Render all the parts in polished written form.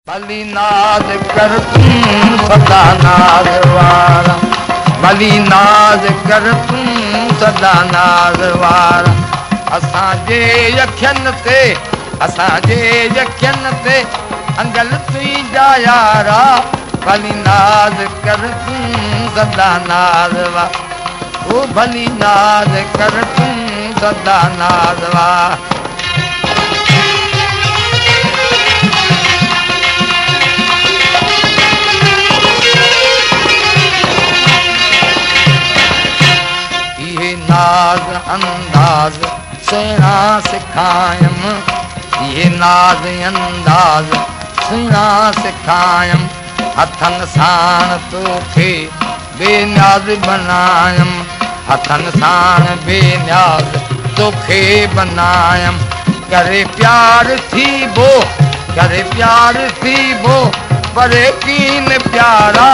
भली नाज कर तूं सदा नाज वारा, भली नाज कर तूं सदा नाज वारा। असांजे अखियुनि ते, असांजे अखियुनि ते अंगल तुंहिंजा यारा। भली नाज कर तूं सदा नाज वारा, ओ भली नाज कर तूं सदा नाज वारा। नाज अंदाज सुहिणा सिखायम, ये नाज अंदाज सुहिणा सिखायम। हथनि साण तोखे बेनियाज़ बनायम, हथनि साण बेनियाज़ तोखे बनायम। करे प्यार थी बो, करे प्यार थी बो, पर कीन प्यारा।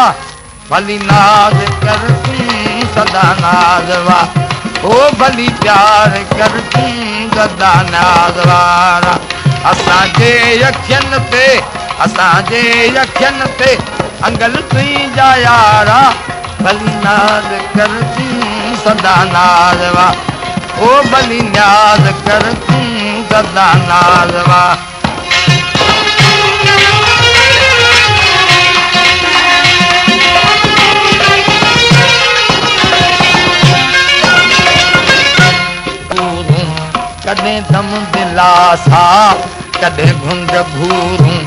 भली नाज कर तूं सदा नाज वारा, ओ भली प्यार कर तूं सदा नाज वारा। असांजे अखियुनि ते, असांजे अखियुनि ते अंगल तुंहिंजा यारा। भली नाज कर तूं सदा नाज वारा, ओ भली नाज कर तूं सदा नाज वारा। कॾहिं दम दिलासा, कॾहिं घुंड भूरूं,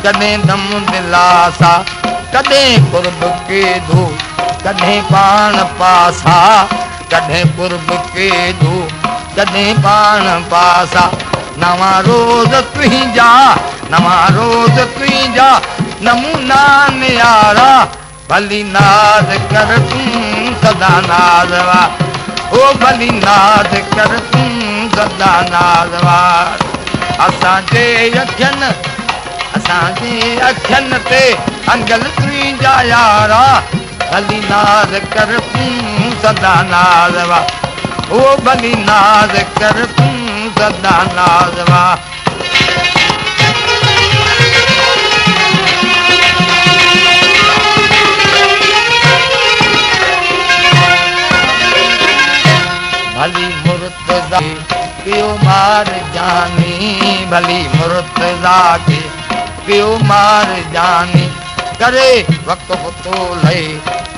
कॾहिं दम दिलासा, कॾहिं कुर्ब केदो, कॾहिं पाण पासा, कॾहिं कुर्ब केदो, कॾहिं पाण पासा। नवां रोज़ तुंहिंजा, नवां रोज़ तुंहिंजा नमूना नियारा। भली नाज कर तूं सदा नाज वारा, ओ भली नाज कर तूं सदा नाज वारा। असांजे अखियुनि, असांजे अखियुनि ते अंगल तुंहिंजा यारा। भली नाज कर तूं सदा नाज वारा, ओ भली नाज कर तूं सदा नाज वारा। भली मुर्तज़ा पियो मार जानी, भली मुर्तज़ा के पियो मार जानी। करे वक़्फ़ तो लहे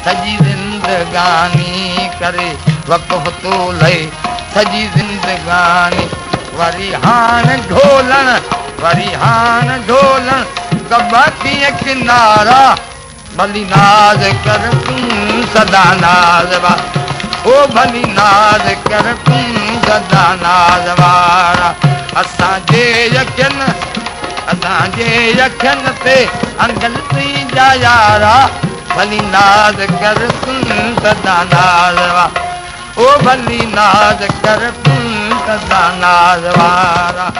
सॼी ज़िंदगानी, करे वक़्फ़ तो लहे सॼी ज़िंदगानी। वरी हाण ढोलण, वरी हाण ढोलण कॿा कीअं किनारा। भली नाज कर तूं सदा नाज वारा, ओ भली नाज कर तूं सदा नाज वारा। असांजे अखियुनि, असांजे अखियुनि ते अंगल तुंहिंजा यारा। भली नाज कर तूं सदा नाज वारा, ओ भली नाज कर तूं सदा नाज वारा।